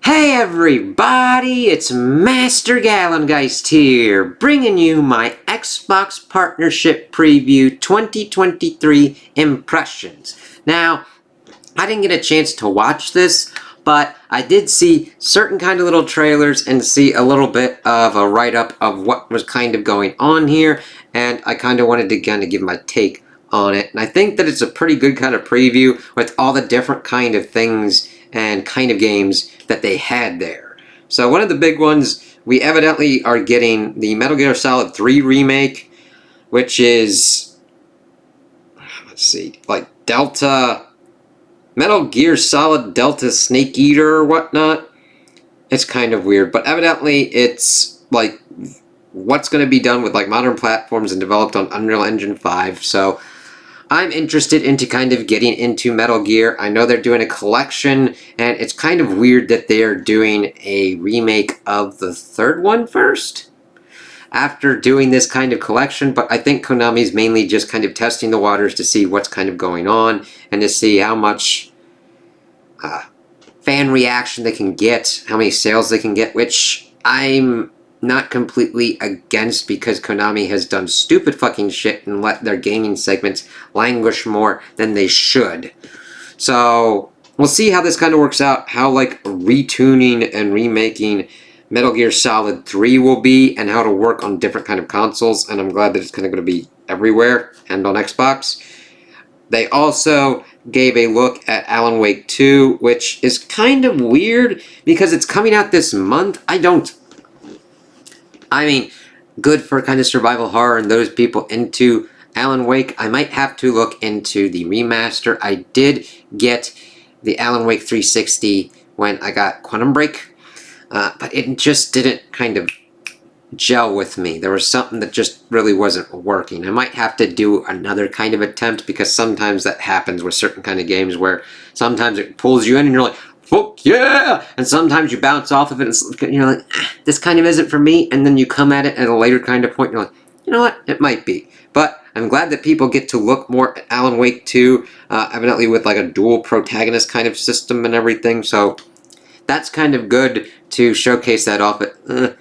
Hey everybody, it's Master Gallengeist here, bringing you my Xbox Partnership Preview 2023 impressions. Now, I didn't get a chance to watch this, but I did see certain kind of little trailers and see a little bit of a write-up of what was kind of going on here, and I kind of wanted to kind of give my take on it. And I think that it's a pretty good kind of preview with all the different kind of things and kind of games that they had there. So one of the big ones, we evidently are getting the Metal Gear Solid 3 remake, which is, let's see, like Metal Gear Solid Delta Snake Eater or whatnot. It's kind of weird, but evidently it's like what's going to be done with like modern platforms and developed on Unreal Engine 5. So I'm interested into kind of getting into Metal Gear. I know they're doing a collection, and it's kind of weird that they're doing a remake of the third one first after doing this kind of collection, but I think Konami's mainly just kind of testing the waters to see what's kind of going on and to see how much fan reaction they can get, how many sales they can get, which I'm not completely against because Konami has done stupid fucking shit and let their gaming segments languish more than they should. So we'll see how this kind of works out, how like retuning and remaking Metal Gear Solid 3 will be and how to work on different kind of consoles, and I'm glad that it's kind of going to be everywhere and on Xbox. They also gave a look at Alan Wake 2, which is kind of weird because it's coming out this month. I mean, good for kind of survival horror and those people into Alan Wake. I might have to look into the remaster. I did get the Alan Wake 360 when I got Quantum Break, but it just didn't kind of gel with me. There was something that just really wasn't working. I might have to do another kind of attempt because sometimes that happens with certain kind of games where sometimes it pulls you in and you're like, fuck yeah! And sometimes you bounce off of it and you're like, this kind of isn't for me, and then you come at it at a later kind of point and you're like, you know what, it might be. But I'm glad that people get to look more at Alan Wake 2, evidently with like a dual protagonist kind of system and everything, so that's kind of good to showcase that off. But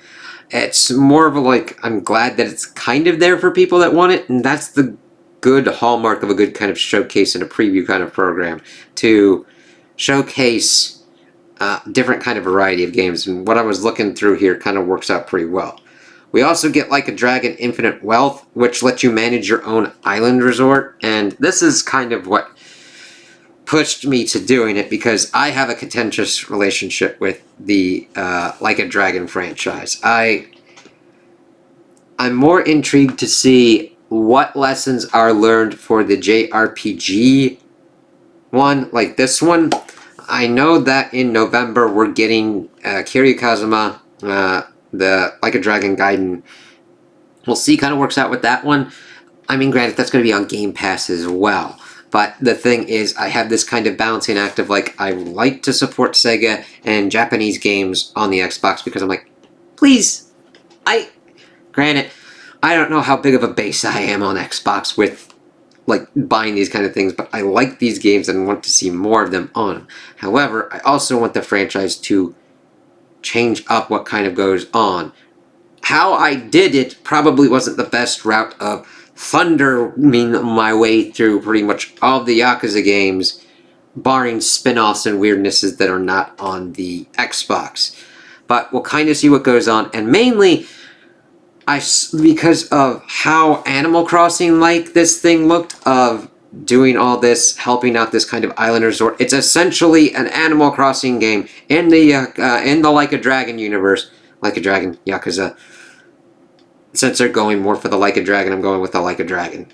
it's more of a like, I'm glad that it's kind of there for people that want it, and that's the good hallmark of a good kind of showcase and a preview kind of program, to showcase different kind of variety of games, and what I was looking through here kind of works out pretty well. We also get Like a Dragon Infinite Wealth, which lets you manage your own island resort, and this is kind of what pushed me to doing it because I have a contentious relationship with the Like a Dragon franchise. I'm more intrigued to see what lessons are learned for the JRPG one, like this one. I know that in November we're getting Kiryu Kazuma, the Like a Dragon Gaiden. We'll see kind of works out with that one. I mean, granted, that's going to be on Game Pass as well. But the thing is, I have this kind of balancing act of like, I like to support Sega and Japanese games on the Xbox because I'm like, please, granted, I don't know how big of a base I am on Xbox with like buying these kind of things, but I like these games and want to see more of them on them. However, I also want the franchise to change up what kind of goes on. How I did it probably wasn't the best route of thundering my way through pretty much all of the Yakuza games, barring spin-offs and weirdnesses that are not on the Xbox. But we'll kind of see what goes on, and mainly because of how Animal Crossing like this thing looked, of doing all this, helping out this kind of island resort. It's essentially an Animal Crossing game in the Like a Dragon universe. Like a Dragon, Yakuza. Since they're going more for the Like a Dragon, I'm going with the Like a Dragon.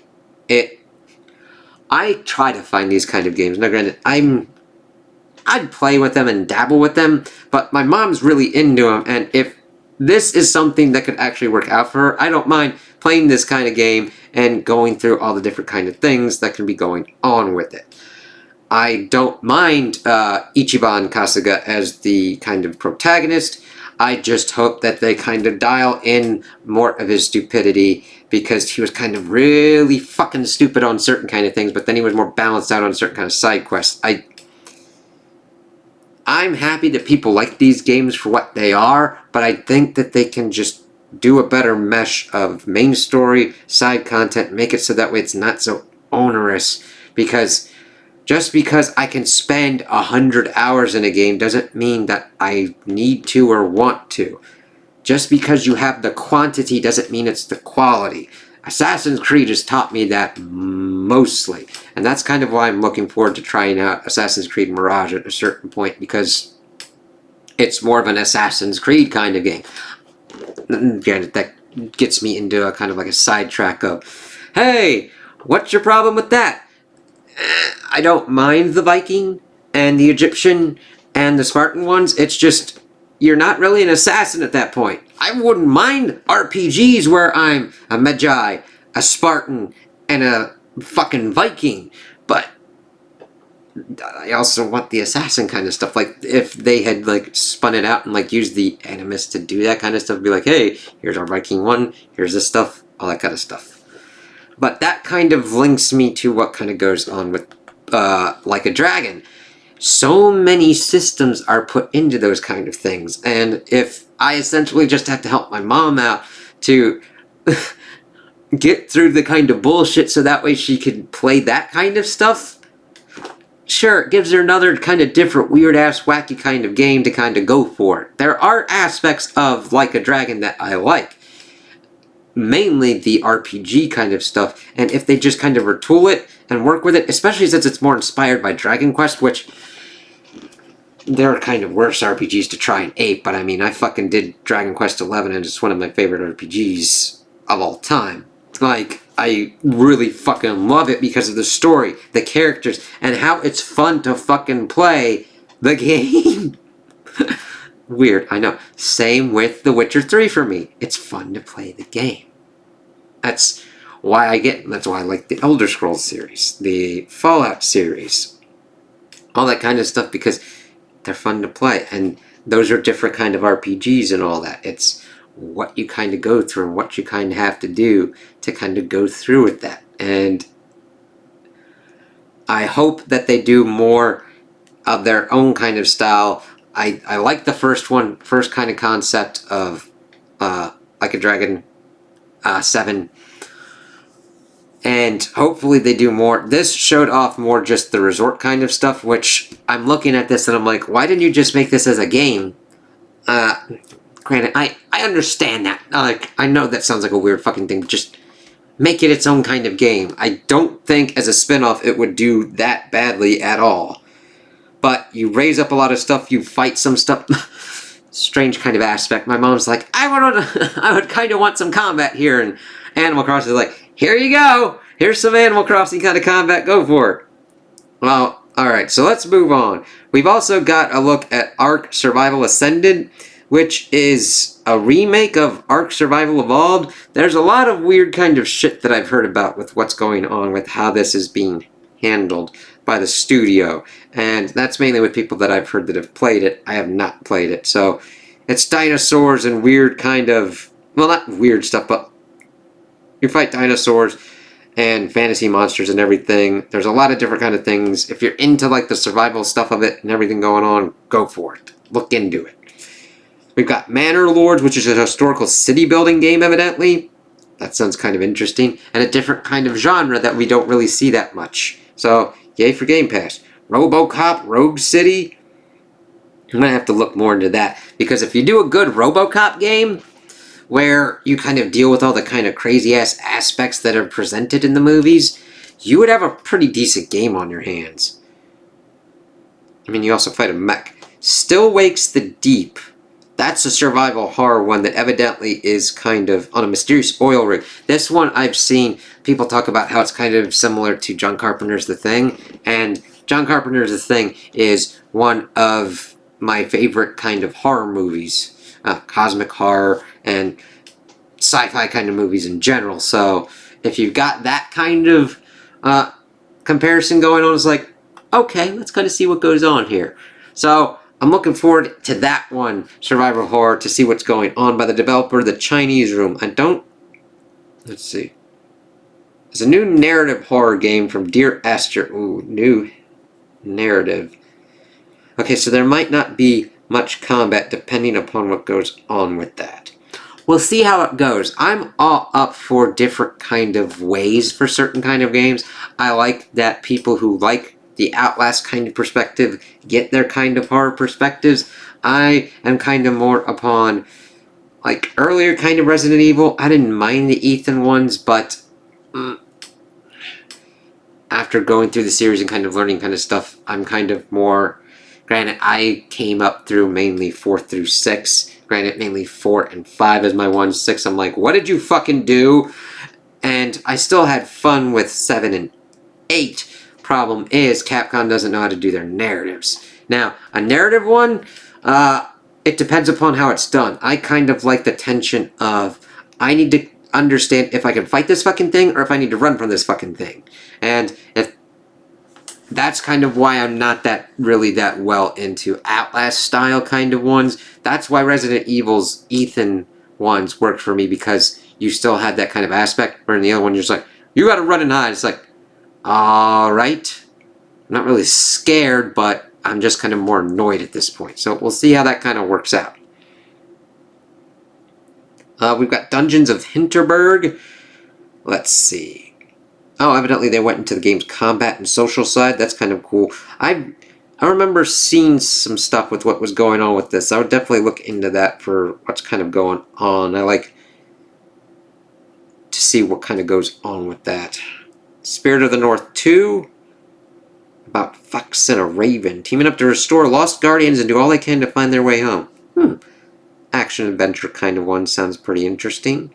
I try to find these kind of games. Now granted, I'd play with them and dabble with them, but my mom's really into them, and if this is something that could actually work out for her, I don't mind playing this kind of game and going through all the different kind of things that can be going on with it. I don't mind Ichiban Kasuga as the kind of protagonist. I just hope that they kind of dial in more of his stupidity, because he was kind of really fucking stupid on certain kind of things, but then he was more balanced out on certain kind of side quests. I'm happy that people like these games for what they are, but I think that they can just do a better mesh of main story, side content, make it so that way it's not so onerous. Because just because I can spend 100 hours in a game doesn't mean that I need to or want to. Just because you have the quantity doesn't mean it's the quality. Assassin's Creed has taught me that mostly. And that's kind of why I'm looking forward to trying out Assassin's Creed Mirage at a certain point, because it's more of an Assassin's Creed kind of game. Granted, that gets me into a kind of like a sidetrack of, hey, what's your problem with that? I don't mind the Viking and the Egyptian and the Spartan ones. It's just, you're not really an assassin at that point. I wouldn't mind RPGs where I'm a Magi, a Spartan, and a fucking Viking. But I also want the assassin kind of stuff. Like, if they had, like, spun it out and, like, used the Animus to do that kind of stuff, be like, hey, here's our Viking one, here's this stuff, all that kind of stuff. But that kind of links me to what kind of goes on with Like a Dragon. So many systems are put into those kind of things, and if I essentially just have to help my mom out to get through the kind of bullshit so that way she can play that kind of stuff, sure, it gives her another kind of different, weird-ass, wacky kind of game to kind of go for. There are aspects of Like a Dragon that I like, mainly the RPG kind of stuff, and if they just kind of retool it and work with it, especially since it's more inspired by Dragon Quest, which there are kind of worse RPGs to try and ape, but I mean, I fucking did Dragon Quest XI, and it's one of my favorite RPGs of all time. Like, I really fucking love it because of the story, the characters, and how it's fun to fucking play the game. Weird, I know. Same with The Witcher 3 for me. It's fun to play the game. That's why I like the Elder Scrolls series, the Fallout series, all that kind of stuff, because they're fun to play, and those are different kind of RPGs and all that. It's what you kind of go through and what you kind of have to do to kind of go through with that. And I hope that they do more of their own kind of style. I like the first kind of concept of Like a Dragon 7, and hopefully they do more. This showed off more just the resort kind of stuff, which I'm looking at this and I'm like, why didn't you just make this as a game? Granted, I understand that. Like, I know that sounds like a weird fucking thing. Just make it its own kind of game. I don't think as a spin-off it would do that badly at all. But you raise up a lot of stuff, you fight some stuff. Strange kind of aspect. My mom's like, I would kind of want some combat here, and Animal Crossing is like, here you go! Here's some Animal Crossing kind of combat, go for it. Well, alright, so let's move on. We've also got a look at Ark Survival Ascended, which is a remake of Ark Survival Evolved. There's a lot of weird kind of shit that I've heard about with what's going on with how this is being handled by the studio, and that's mainly with people that I've heard that have played it. I have not played it, so it's dinosaurs and weird kind of, well, not weird stuff, but you fight dinosaurs and fantasy monsters and everything. There's a lot of different kind of things. If you're into like the survival stuff of it and everything going on, go for it. Look into it. We've got Manor Lords, which is a historical city building game, evidently. That sounds kind of interesting. And a different kind of genre that we don't really see that much. So, yay for Game Pass. RoboCop, Rogue City. I'm going to have to look more into that. Because if you do a good RoboCop game, where you kind of deal with all the kind of crazy-ass aspects that are presented in the movies, you would have a pretty decent game on your hands. I mean, you also fight a mech. Still Wakes the Deep. That's a survival horror one that evidently is kind of on a mysterious oil rig. This one I've seen people talk about how it's kind of similar to John Carpenter's The Thing. And John Carpenter's The Thing is one of my favorite kind of horror movies. Cosmic horror and sci-fi kind of movies in general. So if you've got that kind of comparison going on, it's like, okay, let's kind of see what goes on here. So I'm looking forward to that one, survival horror, to see what's going on by the developer, The Chinese Room. Let's see. There's a new narrative horror game from Dear Esther. Ooh, new narrative. Okay, so there might not be much combat depending upon what goes on with that. We'll see how it goes. I'm all up for different kind of ways for certain kind of games. I like that people who like the Outlast kind of perspective get their kind of horror perspectives. I am kind of more upon like earlier kind of Resident Evil. I didn't mind the Ethan ones, but after going through the series and kind of learning kind of stuff, I'm kind of more. Granted, I came up through mainly 4 through 6. Granted, mainly 4 and 5 as my 1. 6, I'm like, what did you fucking do? And I still had fun with 7 and 8. Problem is, Capcom doesn't know how to do their narratives. Now, a narrative one, it depends upon how it's done. I kind of like the tension of, I need to understand if I can fight this fucking thing or if I need to run from this fucking thing. And if that's kind of why I'm not really that well into Outlast style kind of ones. That's why Resident Evil's Ethan ones worked for me, because you still had that kind of aspect, where in the other one you're just like, you gotta run and hide. It's like, alright. I'm not really scared, but I'm just kind of more annoyed at this point. So we'll see how that kind of works out. We've got Dungeons of Hinterberg. Let's see. Oh, evidently they went into the game's combat and social side. That's kind of cool. I remember seeing some stuff with what was going on with this. I would definitely look into that for what's kind of going on. I like to see what kind of goes on with that. Spirit of the North 2. About Fox and a Raven teaming up to restore lost guardians and do all they can to find their way home. Action-adventure kind of one. Sounds pretty interesting.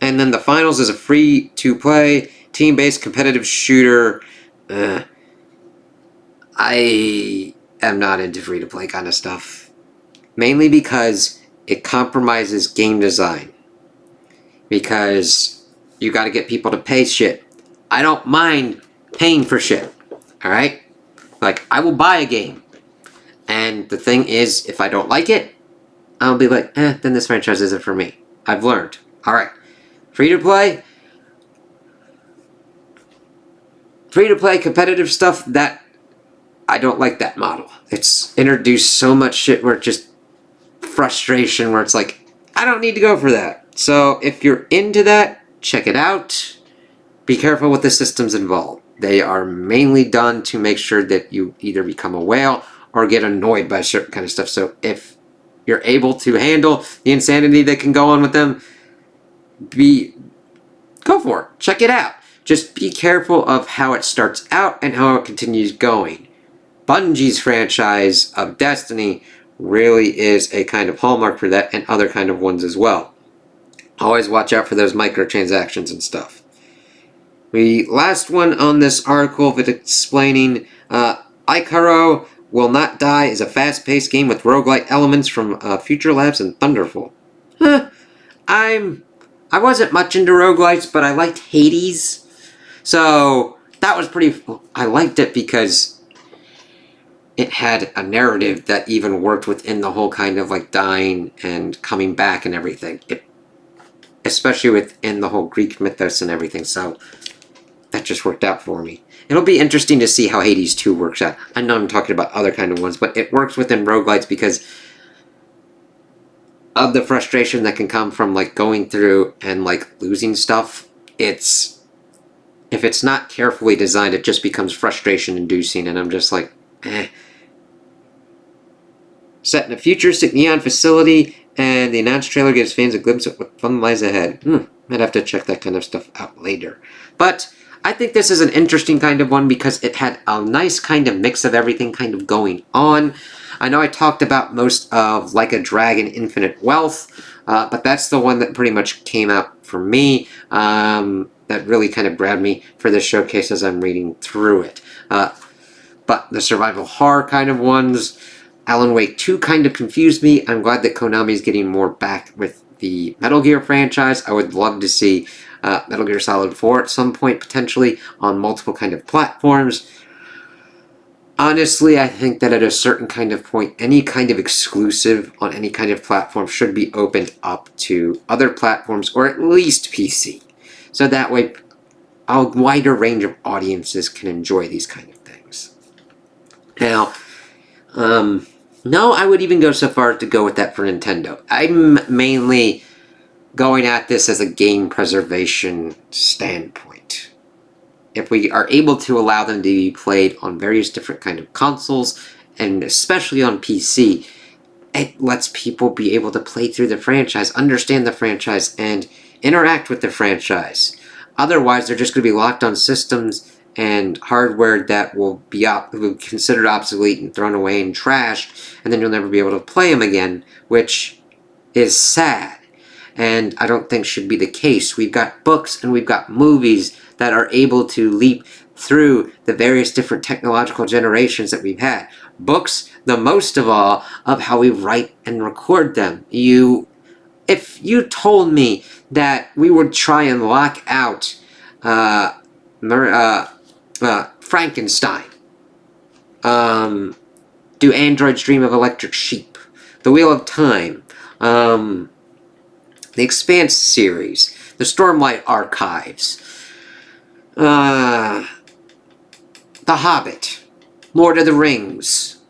And then the finals is a free-to-play, team-based competitive shooter. I am not into free-to-play kind of stuff. Mainly because it compromises game design. Because you gotta get people to pay shit. I don't mind paying for shit. Alright? Like, I will buy a game. And the thing is, if I don't like it, I'll be like, then this franchise isn't for me. I've learned. Alright. Free-to-play competitive stuff, that I don't like that model. It's introduced so much shit where it's just frustration, where it's like, I don't need to go for that. So if you're into that, check it out. Be careful with the systems involved. They are mainly done to make sure that you either become a whale or get annoyed by certain kind of stuff. So if you're able to handle the insanity that can go on with them, go for it. Check it out. Just be careful of how it starts out and how it continues going. Bungie's franchise of Destiny really is a kind of hallmark for that, and other kind of ones as well. Always watch out for those microtransactions and stuff. The last one on this article with explaining Icaro Will Not Die is a fast-paced game with roguelite elements from Future Labs and Thunderful. I wasn't much into roguelites, but I liked Hades. So that was pretty. I liked it because it had a narrative that even worked within the whole kind of like dying and coming back and everything. Especially within the whole Greek mythos and everything. So that just worked out for me. It'll be interesting to see how Hades 2 works out. I know I'm talking about other kind of ones, but it works within roguelites because of the frustration that can come from like going through and like losing stuff. If it's not carefully designed, it just becomes frustration inducing, and I'm just like, Set in a futuristic neon facility, and the announced trailer gives fans a glimpse of what fun lies ahead. Might have to check that kind of stuff out later. But I think this is an interesting kind of one because it had a nice kind of mix of everything kind of going on. I know I talked about most of Like a Dragon Infinite Wealth, but that's the one that pretty much came out for me, that really kind of grabbed me for this showcase as I'm reading through it. But the survival horror kind of ones, Alan Wake 2 kind of confused me. I'm glad that Konami's getting more back with the Metal Gear franchise. I would love to see Metal Gear Solid 4 at some point, potentially, on multiple kind of platforms. Honestly, I think that at a certain kind of point, any kind of exclusive on any kind of platform should be opened up to other platforms, or at least PC. So that way, a wider range of audiences can enjoy these kind of things. Now, No, I would even go so far as to go with that for Nintendo. I'm mainly going at this as a game preservation standpoint. If we are able to allow them to be played on various different kind of consoles, and especially on PC, it lets people be able to play through the franchise, understand the franchise, and interact with the franchise. Otherwise, they're just going to be locked on systems and hardware that will be considered obsolete and thrown away and trashed, and then you'll never be able to play them again, which is sad. And I don't think should be the case. We've got books and we've got movies that are able to leap through the various different technological generations that we've had. Books, the most of all, of how we write and record them. If you told me that we would try and lock out Frankenstein, Do Androids Dream of Electric Sheep, The Wheel of Time, the Expanse series, the Stormlight Archives, The Hobbit, Lord of the Rings,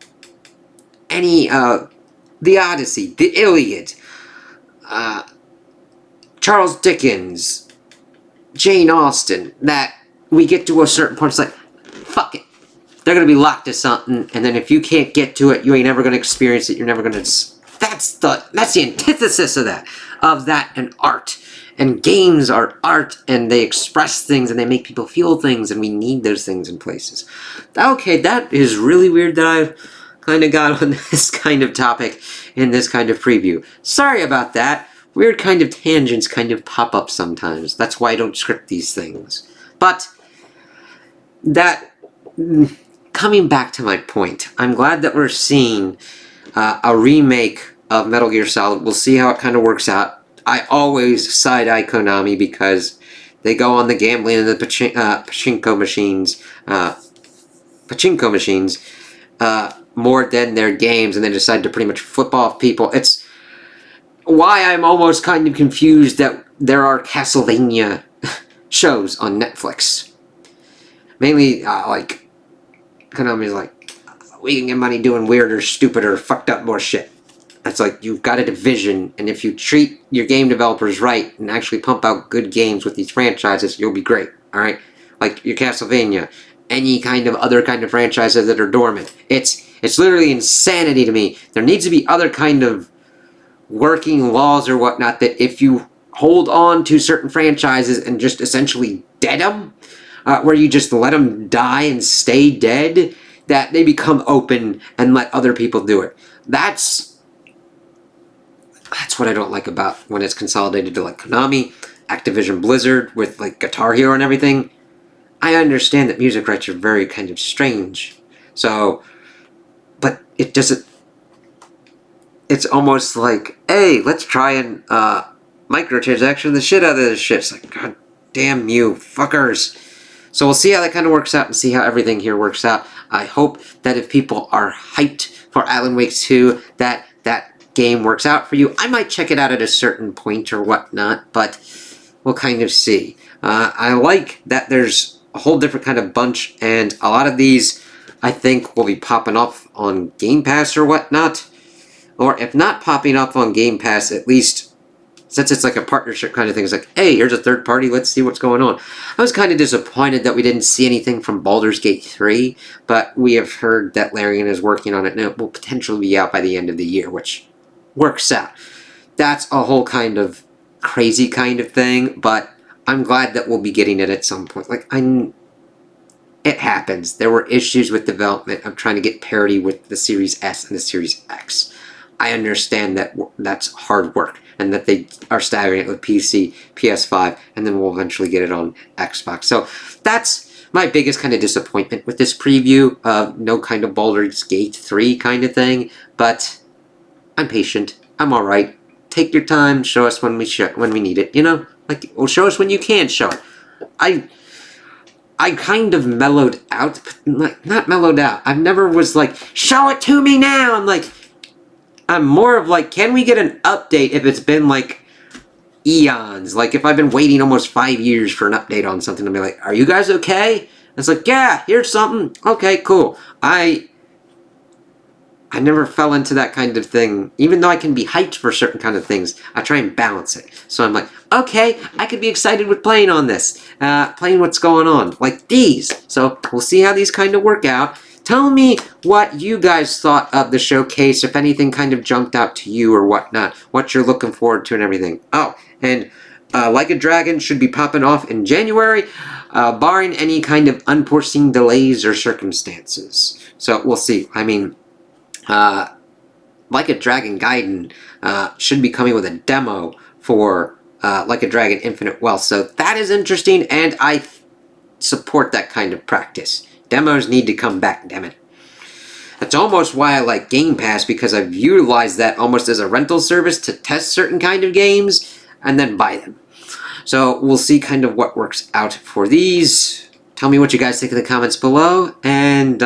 the Odyssey, the Iliad, Charles Dickens, Jane Austen, that we get to a certain point, it's like, fuck it. They're going to be locked to something, and then if you can't get to it, you ain't ever going to experience it, you're never going to... That's the antithesis of that and art. And games are art, and they express things, and they make people feel things, and we need those things in places. Okay, that is really weird that I've kind of got on this kind of topic in this kind of preview. Sorry about that. Weird kind of tangents kind of pop up sometimes. That's why I don't script these things. But that... Coming back to my point, I'm glad that we're seeing a remake of Metal Gear Solid. We'll see how it kind of works out. I always side-eye Konami because they go on the gambling and the pachinko machines more than their games, and they decide to pretty much flip off people. It's why I'm almost kind of confused that there are Castlevania shows on Netflix. Mainly, Konami's like, we can get money doing weirder, stupider, fucked up more shit. It's like, you've got a division, and if you treat your game developers right and actually pump out good games with these franchises, you'll be great, alright? Like your Castlevania, any kind of other kind of franchises that are dormant. It's literally insanity to me. There needs to be other kind of working laws or whatnot that if you hold on to certain franchises and just essentially dead them, where you just let them die and stay dead, that they become open and let other people do it. That's what I don't like about when it's consolidated to like Konami, Activision Blizzard with like Guitar Hero and everything. I understand that music rights are very kind of strange. So, but it doesn't... It's almost like, hey, let's try and microtransaction the shit out of this shit. It's like, god damn you, fuckers. So we'll see how that kind of works out and see how everything here works out. I hope that if people are hyped for Alan Wake 2, that game works out for you. I might check it out at a certain point or whatnot, but we'll kind of see. I like that there's a whole different kind of bunch, and a lot of these I think will be popping off on Game Pass or whatnot. Or if not popping up on Game Pass, at least... Since it's like a partnership kind of thing, it's like, hey, here's a third party, let's see what's going on. I was kind of disappointed that we didn't see anything from Baldur's Gate 3, but we have heard that Larian is working on it, and it will potentially be out by the end of the year, which works out. That's a whole kind of crazy kind of thing, but I'm glad that we'll be getting it at some point. It happens. There were issues with development of trying to get parity with the Series S and the Series X. I understand that that's hard work, and that they are staggering it with PC, PS5, and then we'll eventually get it on Xbox. So that's my biggest kind of disappointment with this preview. No kind of Baldur's Gate 3 kind of thing, but I'm patient. I'm alright. Take your time, show us when we need it, you know? Like, well, show us when you can show it. I kind of mellowed out, but not mellowed out. I never was like, show it to me now! I'm more of like, can we get an update if it's been like eons? Like if I've been waiting almost 5 years for an update on something, to be like, are you guys okay? And it's like, yeah, here's something. Okay, cool. I I never fell into that kind of thing. Even though I can be hyped for certain kind of things, I try and balance it. So I'm like, okay, I could be excited with playing on this, playing what's going on, like these. So we'll see how these kind of work out. Tell me what you guys thought of the showcase, if anything kind of jumped out to you or whatnot, what you're looking forward to and everything. Oh, and Like a Dragon should be popping off in January, barring any kind of unforeseen delays or circumstances. So we'll see. I mean, Like a Dragon Gaiden should be coming with a demo for Like a Dragon Infinite Wealth. So that is interesting, and I support that kind of practice. Demos need to come back, damn it. That's almost why I like Game Pass, because I've utilized that almost as a rental service to test certain kind of games and then buy them. So we'll see kind of what works out for these. Tell me what you guys think in the comments below, and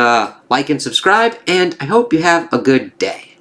like and subscribe, and I hope you have a good day.